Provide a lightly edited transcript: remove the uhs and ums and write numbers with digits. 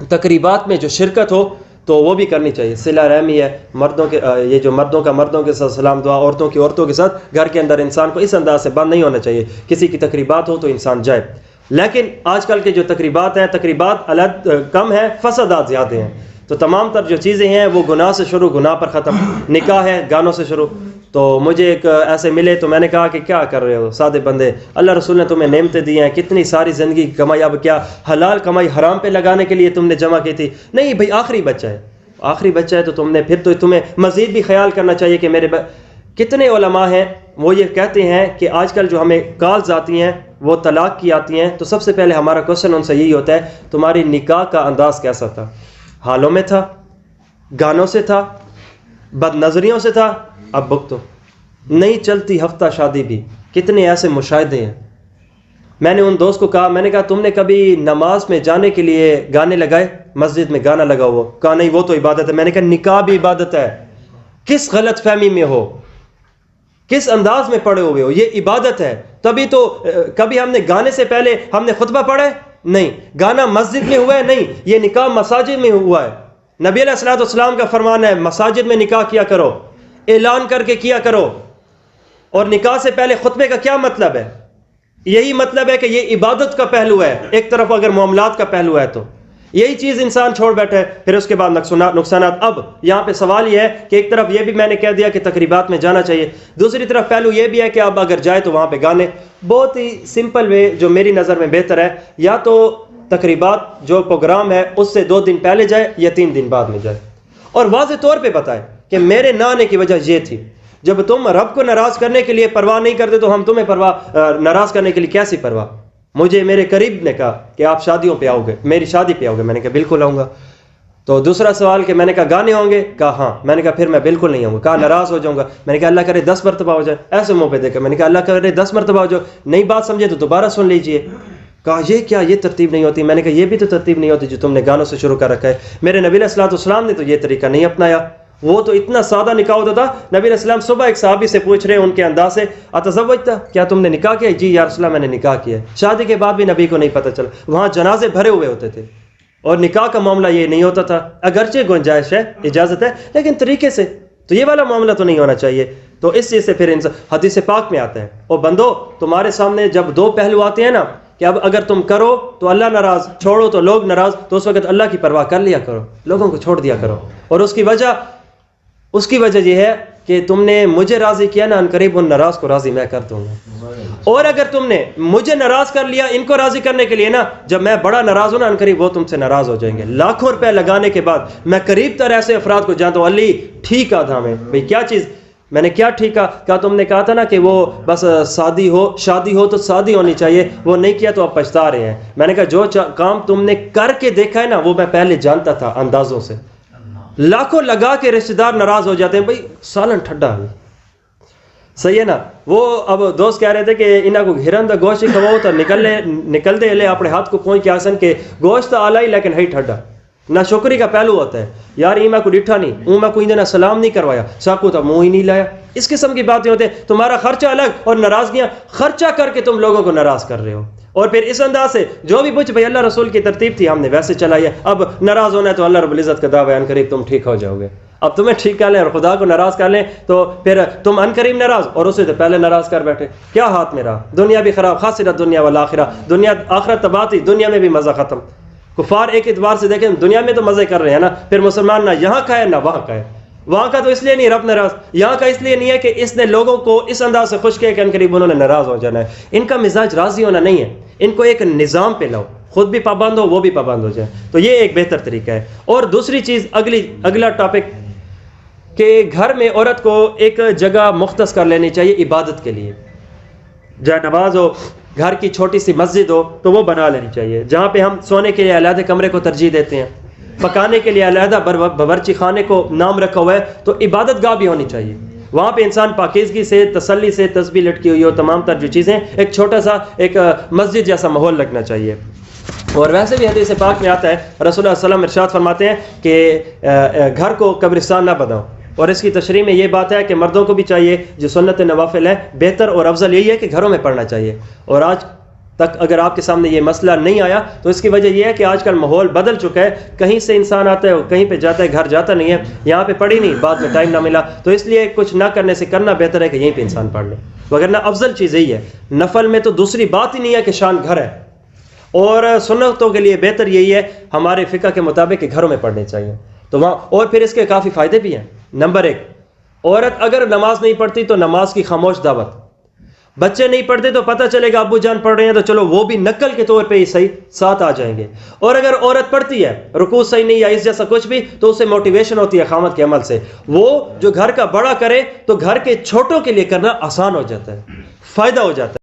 تقریبات میں جو شرکت ہو تو وہ بھی کرنی چاہیے. صلہ رحمی ہے مردوں کے، یہ جو مردوں کا مردوں کے ساتھ سلام دعا، عورتوں کی عورتوں کے ساتھ، گھر کے اندر انسان کو اس انداز سے بند نہیں ہونا چاہیے. کسی کی تقریبات ہو تو انسان جائے. لیکن آج کل کے جو تقریبات ہیں، تقریبات کم ہیں، فسادات زیادہ ہیں. تو تمام تر جو چیزیں ہیں وہ گناہ سے شروع، گناہ پر ختم. نکاح ہے گانوں سے شروع. تو مجھے ایک ایسے ملے تو میں نے کہا کہ کیا کر رہے ہو سادے بندے، اللہ رسول نے تمہیں نعمتیں دی ہیں، کتنی ساری زندگی کی کمائی، اب کیا حلال کمائی حرام پہ لگانے کے لیے تم نے جمع کی تھی؟ نہیں بھائی، آخری بچہ ہے، آخری بچہ ہے تو تم نے پھر تو تمہیں مزید بھی خیال کرنا چاہیے کہ میرے کتنے علماء ہیں وہ یہ کہتے ہیں کہ آج کل جو ہمیں کالز آتی ہیں وہ طلاق کی آتی ہیں، تو سب سے پہلے ہمارا کوشچن ان سے یہی ہوتا ہے تمہاری نکاح کا انداز کیسا تھا؟ حالوں میں تھا، گانوں سے تھا، بد نظریوں سے تھا؟ اب بک تو نہیں چلتی ہفتہ شادی بھی. کتنے ایسے مشاہدے ہیں. میں نے ان دوست کو کہا، میں نے کہا تم نے کبھی نماز میں جانے کے لیے گانے لگائے؟ مسجد میں گانا لگا ہوا؟ کہا نہیں وہ تو عبادت ہے. میں نے کہا نکاح بھی عبادت ہے. کس غلط فہمی میں ہو، کس انداز میں پڑے ہوئے ہو، یہ عبادت ہے. تبھی تو کبھی ہم نے گانے سے پہلے ہم نے خطبہ پڑھا ہے؟ نہیں. گانا مسجد میں ہوا ہے؟ نہیں. یہ نکاح مساجد میں ہوا ہے. نبی علیہ الصلوۃ والسلام کا فرمان ہے مساجد میں نکاح کیا کرو، اعلان کر کے کیا کرو. اور نکاح سے پہلے خطبے کا کیا مطلب ہے؟ یہی مطلب ہے کہ یہ عبادت کا پہلو ہے. ایک طرف اگر معاملات کا پہلو ہے تو یہی چیز انسان چھوڑ بیٹھے. پھر اس کے بعد نقصانات. اب یہاں پہ سوال یہ ہے کہ ایک طرف یہ بھی میں نے کہہ دیا کہ تقریبات میں جانا چاہیے، دوسری طرف پہلو یہ بھی ہے کہ اب اگر جائے تو وہاں پہ گانے. بہت ہی سمپل وے جو میری نظر میں بہتر ہے، یا تو تقریبات جو پروگرام ہے اس سے 2 دن پہلے جائے یا 3 دن بعد میں جائے، اور واضح طور پہ بتائے کہ میرے نہ آنے کی وجہ یہ تھی. جب تم رب کو ناراض کرنے کے لیے پرواہ نہیں کرتے تو ہم تمہیں ناراض کرنے کے لیے کیسی پرواہ؟ مجھے میرے قریب نے کہا کہ آپ شادیوں پہ آؤ گے، میری شادی پہ آؤ گے؟ میں نے کہا بالکل آؤں گا. تو دوسرا سوال کہ میں نے کہا گانے ہوں گے؟ کہا ہاں. میں نے کہا پھر میں بالکل نہیں آؤں گا. کہا ناراض ہو جاؤں گا. میں نے کہا اللہ کرے 10 مرتبہ ہو جائے. ایسے منہ پہ دیکھا. میں نے کہا اللہ کرے 10 مرتبہ ہو جاؤ. نئی بات سمجھے تو دوبارہ سن لیجئے. کہا یہ کیا، یہ ترتیب نہیں ہوتی؟ میں نے کہا یہ بھی تو ترتیب نہیں ہوتی جو تم نے گانوں سے شروع کر رکھا ہے. میرے نبی علیہ الصلوۃ والسلام نے تو یہ طریقہ نہیں اپنایا. وہ تو اتنا سادہ نکاح ہوتا تھا. نبی علیہ السلام صبح ایک صحابی سے پوچھ رہے ہیں ان کے انداز سے، اتزوجت، کیا تم نے نکاح کیا؟ جی یا رسول اللہ میں نے نکاح کیا. شادی کے بعد بھی نبی کو نہیں پتہ چلا. وہاں جنازے بھرے ہوئے ہوتے تھے اور نکاح کا معاملہ یہ نہیں ہوتا تھا. اگرچہ گنجائش ہے، اجازت ہے، لیکن طریقے سے. تو یہ والا معاملہ تو نہیں ہونا چاہیے. تو اس چیز سے پھر حدیث پاک میں آتا ہے، اور بندو تمہارے سامنے جب 2 پہلو آتے ہیں نا کہ اب اگر تم کرو تو اللہ ناراض، چھوڑو تو لوگ ناراض، تو اس وقت اللہ کی پرواہ کر لیا کرو، لوگوں کو چھوڑ دیا کرو. اور اس کی وجہ یہ ہے کہ تم نے مجھے راضی کیا نا، ان قریب ان ناراض کو راضی میں کر دوں گا. اور اگر تم نے مجھے ناراض کر لیا ان کو راضی کرنے کے لیے نا، جب میں بڑا ناراض ہوں نا، ان قریب وہ تم سے ناراض ہو جائیں گے. لاکھوں روپے لگانے کے بعد میں قریب تر ایسے افراد کو جانتا ہوں. علی ٹھیک آدھا میں بھئی کیا چیز؟ میں نے کیا ٹھیک کہا؟ تم نے کہا تھا نا کہ وہ بس شادی ہو تو شادی ہونی چاہیے، وہ نہیں کیا تو اب پچھتا رہے ہیں. میں نے کہا جو کام تم نے کر کے دیکھا ہے نا وہ میں پہلے جانتا تھا اندازوں سے. لاکھوں لگا کے رشتہ دار ناراض ہو جاتے ہیں. بھائی سالن ٹھڈا ہے، صحیح ہے نا. وہ اب دوست کہہ رہے تھے کہ انہاں کو گھرن دا گوشت کھواؤ تو نکل دے لے اپنے ہاتھ کو پہنچ کے آسن کہ گوشت آلا ہی لیکن ہے ٹھڈا. نہ شکری کا پہلو ہوتا ہے، یار ایما کو ڈٹھا نہیں، اوما کو نہ سلام نہیں کروایا، ساکو تو منہ ہی نہیں لایا. اس قسم کی باتیں ہوتے ہیں. تمہارا خرچہ الگ اور ناراضگیاں خرچہ کر کے تم لوگوں کو ناراض کر رہے ہو. اور پھر اس انداز سے جو بھی پوچھ بھائی اللہ رسول کی ترتیب تھی ہم نے ویسے چلائی ہے، اب ناراض ہونا ہے تو اللہ رب العزت کا دعویٰ ان قریب تم ٹھیک ہو جاؤ گے. اب تمہیں ٹھیک کر لیں اور خدا کو ناراض کر لیں تو پھر تم ان قریب ناراض اور اسے تو پہلے ناراض کر بیٹھے. کیا ہاتھ میں رہا؟ دنیا بھی خراب، خاسرت دنیا والآخرہ. دنیا آخرت تباہ تھی، دنیا میں بھی مزہ ختم. کفار ایک اعتبار سے دیکھیں دنیا میں تو مزے کر رہے ہیں نا، پھر مسلمان نہ یہاں کا ہے نہ وہاں کا ہے. وہاں کا تو اس لیے نہیں رب ناراض، یہاں کا اس لیے نہیں ہے کہ اس نے لوگوں کو اس انداز سے خوش کیا کہ ان قریب انہوں نے ناراض ہو جانا ہے. ان کا مزاج راضی ہونا نہیں ہے، ان کو ایک نظام پہ لاؤ، خود بھی پابند ہو وہ بھی پابند ہو جائے. تو یہ ایک بہتر طریقہ ہے. اور دوسری چیز اگلا ٹاپک کہ گھر میں عورت کو ایک جگہ مختص کر لینی چاہیے عبادت کے لیے. جہاں نماز ہو، گھر کی چھوٹی سی مسجد ہو تو وہ بنا لینی چاہیے، جہاں پہ ہم سونے کے لیے علیحدہ کمرے کو ترجیح دیتے ہیں، پکانے کے لیے علیحدہ باورچی خانے کو نام رکھا ہوا ہے، تو عبادت گاہ بھی ہونی چاہیے. وہاں پہ انسان پاکیزگی سے، تسلی سے، تسبیح لٹکی ہوئی ہو، تمام تر جو چیزیں، ایک چھوٹا سا ایک مسجد جیسا ماحول لگنا چاہیے. اور ویسے بھی حدیث پاک میں آتا ہے رسول اللہ صلی اللہ علیہ وسلم ارشاد فرماتے ہیں کہ گھر کو قبرستان نہ بناؤ. اور اس کی تشریح میں یہ بات ہے کہ مردوں کو بھی چاہیے جو سنت نوافل ہے، بہتر اور افضل یہی ہے کہ گھروں میں پڑھنا چاہیے. اور آج تک اگر آپ کے سامنے یہ مسئلہ نہیں آیا تو اس کی وجہ یہ ہے کہ آج کل ماحول بدل چکا ہے، کہیں سے انسان آتا ہے کہیں پہ جاتا ہے، گھر جاتا نہیں ہے، یہاں پہ پڑھی نہیں، بعد میں ٹائم نہ ملا، تو اس لیے کچھ نہ کرنے سے کرنا بہتر ہے کہ یہیں پہ انسان پڑھ لے، وگرنہ افضل چیز یہی ہے۔ نفل میں تو دوسری بات ہی نہیں ہے کہ شان گھر ہے، اور سنتوں کے لیے بہتر یہی ہے ہمارے فقہ کے مطابق کہ گھروں میں پڑھنے چاہیے، تو وہاں اور پھر اس کے کافی فائدے بھی ہیں۔ نمبر 1، عورت اگر نماز نہیں پڑھتی تو نماز کی خاموش دعوت، بچے نہیں پڑھتے تو پتہ چلے گا ابو جان پڑھ رہے ہیں تو چلو وہ بھی نقل کے طور پہ ہی صحیح ساتھ آ جائیں گے، اور اگر عورت پڑھتی ہے رکوع صحیح نہیں یا اس جیسا کچھ بھی تو اسے موٹیویشن ہوتی ہے خامد کے عمل سے، وہ جو گھر کا بڑا کرے تو گھر کے چھوٹوں کے لیے کرنا آسان ہو جاتا ہے، فائدہ ہو جاتا ہے۔